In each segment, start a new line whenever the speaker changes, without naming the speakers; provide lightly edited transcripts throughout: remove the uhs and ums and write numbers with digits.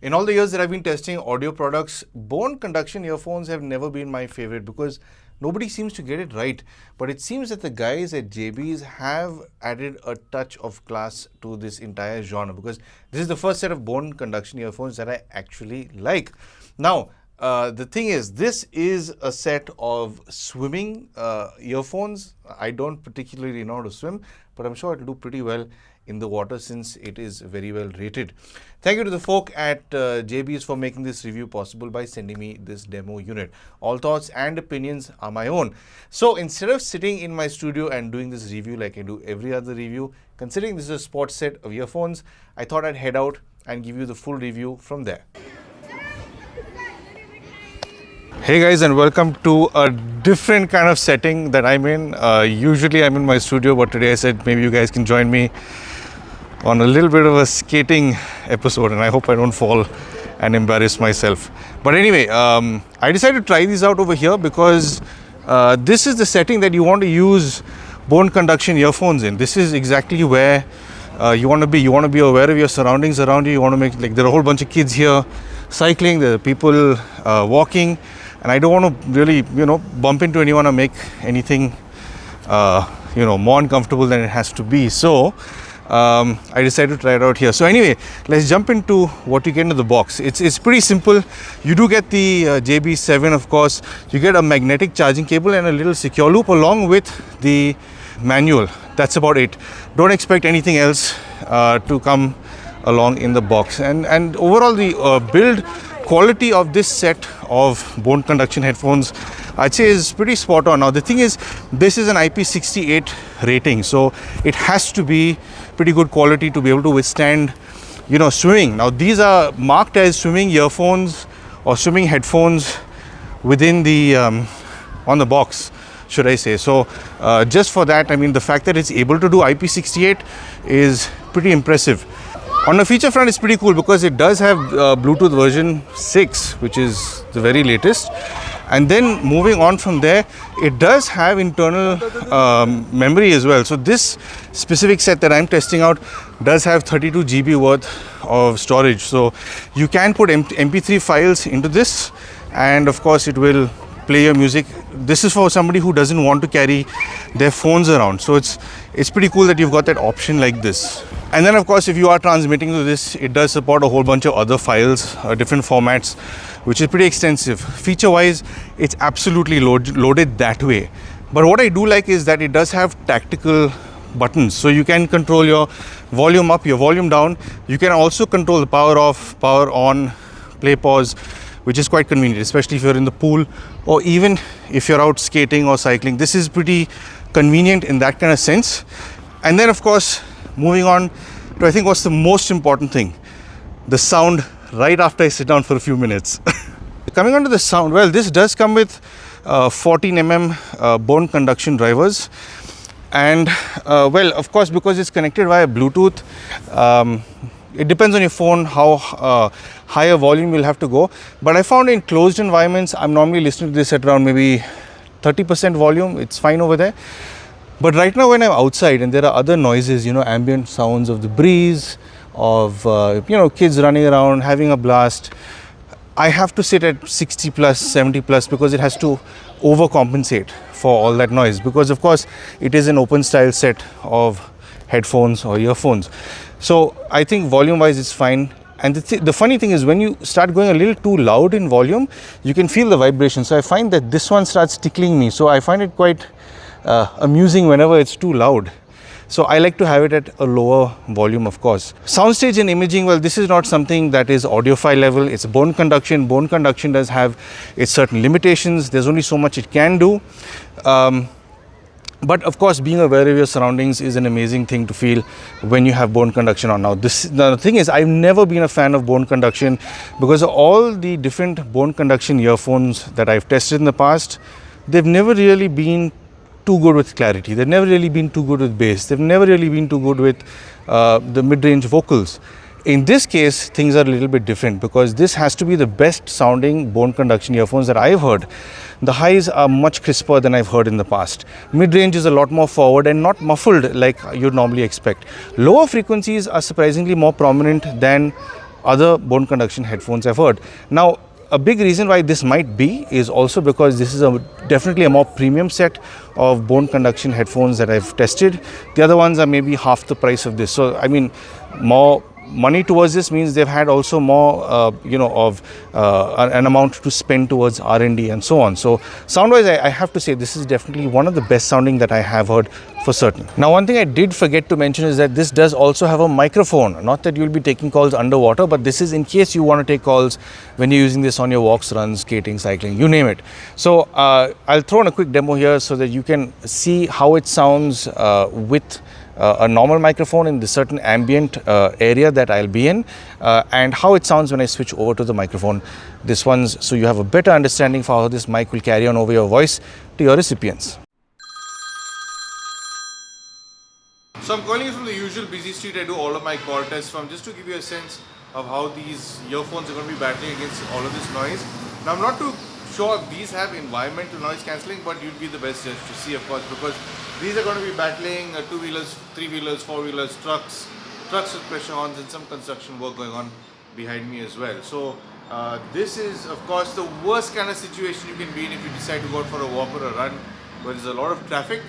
In all the years that I've been testing audio products, bone conduction earphones have never been my favorite because nobody seems to get it right. But it seems that the guys at Jabees have added a touch of class to this entire genre, because this is the first set of bone conduction earphones that I actually like. Now, the thing is, this is a set of swimming earphones. I don't particularly know how to swim, but I'm sure it'll do pretty well in the water since it is very well rated. Thank you to the folk at Jabees for making this review possible by sending me this demo unit. All thoughts and opinions are my own. So instead of sitting in my studio and doing this review like I do every other review, considering this is a sports set of earphones, I thought I'd head out and give you the full review from there. Hey guys, and welcome to a different kind of setting that I'm in. Usually I'm in my studio, but today I said maybe you guys can join me on a little bit of a skating episode, and I hope I don't fall and embarrass myself. But anyway, I decided to try these out over here because this is the setting that you want to use bone conduction earphones in. This is exactly where you want to be. You want to be aware of your surroundings around you. You want to make, like, there are a whole bunch of kids here cycling, there are people walking, and I don't want to really, bump into anyone or make anything, more uncomfortable than it has to be. So I decided to try it out here. So anyway, let's jump into what you get into the box. It's pretty simple. You do get the JB7, of course. You get a magnetic charging cable and a little secure loop along with the manual. That's about it. Don't expect anything else to come along in the box. And overall, the build quality of this set of bone conduction headphones, I'd say, is pretty spot on. Now the thing is, this is an IP68 rating, so it has to be pretty good quality to be able to withstand swimming. Now these are marked as swimming earphones or swimming headphones within the on the box, should I say. So just for that, I mean, the fact that it's able to do IP68 is pretty impressive. On the feature front, it's pretty cool because it does have Bluetooth version 6, which is the very latest. And then moving on from there, it does have internal memory as well. So this specific set that I'm testing out does have 32 GB worth of storage. So you can put MP3 files into this, and of course it will play your music. This is for somebody who doesn't want to carry their phones around. So it's pretty cool that you've got that option like this. And then of course, if you are transmitting to this, it does support a whole bunch of other files, different formats, which is pretty extensive. Feature wise, it's absolutely loaded that way. But what I do like is that it does have tactical buttons. So you can control your volume up, your volume down. You can also control the power off, power on, play, pause, which is quite convenient, especially if you're in the pool or even if you're out skating or cycling. This is pretty convenient in that kind of sense. And then of course, moving on to, I think, what's the most important thing, the sound right after I sit down for a few minutes. Coming on to the sound, well, this does come with 14mm bone conduction drivers. And well, of course, because it's connected via Bluetooth, it depends on your phone how high a volume you'll have to go. But I found in closed environments, I'm normally listening to this at around maybe 30% volume. It's fine over there. But right now when I'm outside and there are other noises, ambient sounds of the breeze, of, kids running around, having a blast, I have to sit at 60 plus, 70 plus, because it has to overcompensate for all that noise. Because of course, it is an open style set of headphones or earphones. So I think volume wise, it's fine. And the funny thing is, when you start going a little too loud in volume, you can feel the vibration. So I find that this one starts tickling me. So I find it quite amusing whenever it's too loud. So I like to have it at a lower volume, of course. Soundstage and imaging, well, this is not something that is audiophile level. It's bone conduction. Bone conduction does have its certain limitations. There's only so much it can do. But of course, being aware of your surroundings is an amazing thing to feel when you have bone conduction on. Now, the thing is, I've never been a fan of bone conduction because of all the different bone conduction earphones that I've tested in the past. They've never really been too good with clarity. They've never really been too good with bass. They've never really been too good with the mid-range vocals. In this case, things are a little bit different because this has to be the best sounding bone conduction earphones that I've heard. The highs are much crisper than I've heard in the past. Mid-range is a lot more forward and not muffled like you'd normally expect. Lower frequencies are surprisingly more prominent than other bone conduction headphones I've heard. Now, a big reason why this might be is also because this is definitely a more premium set of bone conduction headphones that I've tested. The other ones are maybe half the price of this. So, I mean, more money towards this means they've had also more, of an amount to spend towards R&D and so on. So sound-wise, I have to say this is definitely one of the best sounding that I have heard for certain. Now, one thing I did forget to mention is that this does also have a microphone. Not that you'll be taking calls underwater, but this is in case you want to take calls when you're using this on your walks, runs, skating, cycling, you name it. So I'll throw in a quick demo here so that you can see how it sounds with a normal microphone in this certain ambient area that I'll be in, and how it sounds when I switch over to the microphone. This one's so you have a better understanding for how this mic will carry on over your voice to your recipients. So I'm calling you from the usual busy street I do all of my call tests from, just to give you a sense of how these earphones are going to be battling against all of this noise. Now, I'm not too sure if these have environmental noise cancelling, but you'd be the best judge to see, of course, because these are going to be battling two-wheelers, three-wheelers, four-wheelers, trucks with pressure horns, and some construction work going on behind me as well. So this is, of course, the worst kind of situation you can be in if you decide to go out for a walk or a run where there's a lot of traffic.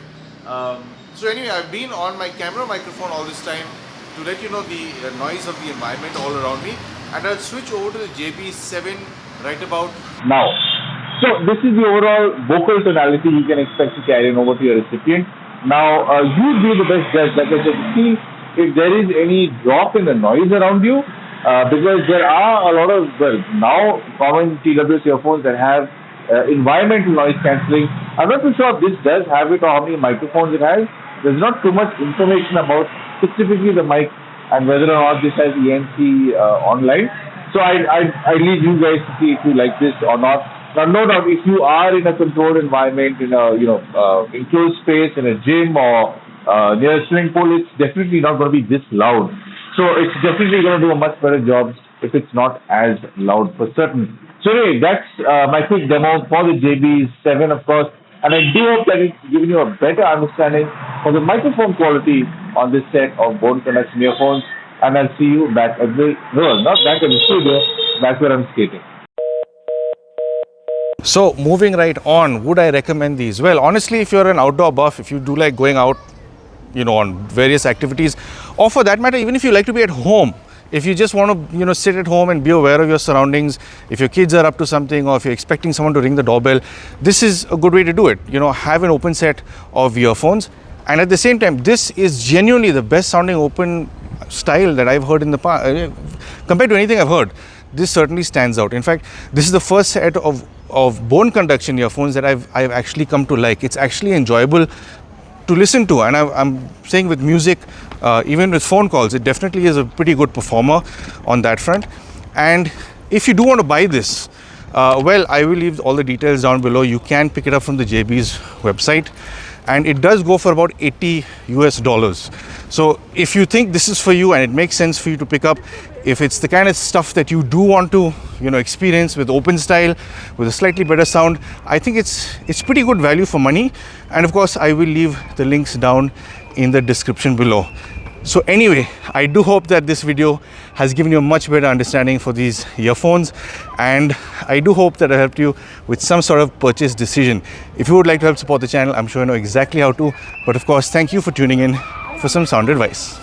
So anyway, I've been on my camera microphone all this time to let you know the noise of the environment all around me, and I'll switch over to the Jabees 7 right about now. So this is the overall vocal tonality you can expect to carry on over to your recipient. Now, you be the best judge, like I said, to see if there is any drop in the noise around you, because there are a lot of, now common TWS earphones that have environmental noise cancelling. I'm not too sure if this does have it or how many microphones it has. There's not too much information about specifically the mic and whether or not this has ENC online. So I leave you guys to see if you like this or not. Now, no doubt, if you are in a controlled environment, in a enclosed space, in a gym or near a swimming pool, it's definitely not going to be this loud. So it's definitely going to do a much better job if it's not as loud for certain. So anyway, that's my quick demo for the Jabees 7, of course, and I do hope that it's given you a better understanding of the microphone quality on this set of bone conduction earphones. And I'll see you back at not back at the studio, back where I'm skating. So moving right on, would I recommend these? Well, honestly, if you're an outdoor buff, if you do like going out, on various activities, or for that matter, even if you like to be at home, if you just want to, sit at home and be aware of your surroundings, if your kids are up to something or if you're expecting someone to ring the doorbell, this is a good way to do it. Have an open set of earphones. And at the same time, this is genuinely the best sounding open style that I've heard in the past. Compared to anything I've heard, this certainly stands out. In fact, this is the first set of bone conduction earphones that I've actually come to like. It's actually enjoyable to listen to, and I'm saying with music, even with phone calls, it definitely is a pretty good performer on that front. And if you do want to buy this, well, I will leave all the details down below. You can pick it up from the Jabees website, and it does go for about $80 US. So if you think this is for you and it makes sense for you to pick up, if it's the kind of stuff that you do want to experience with open style, with a slightly better sound, I think it's pretty good value for money. And of course, I will leave the links down in the description below. So anyway, I do hope that this video has given you a much better understanding for these earphones, and I do hope that I helped you with some sort of purchase decision. If you would like to help support the channel, I'm sure you know exactly how to. But of course, thank you for tuning in for some sound advice.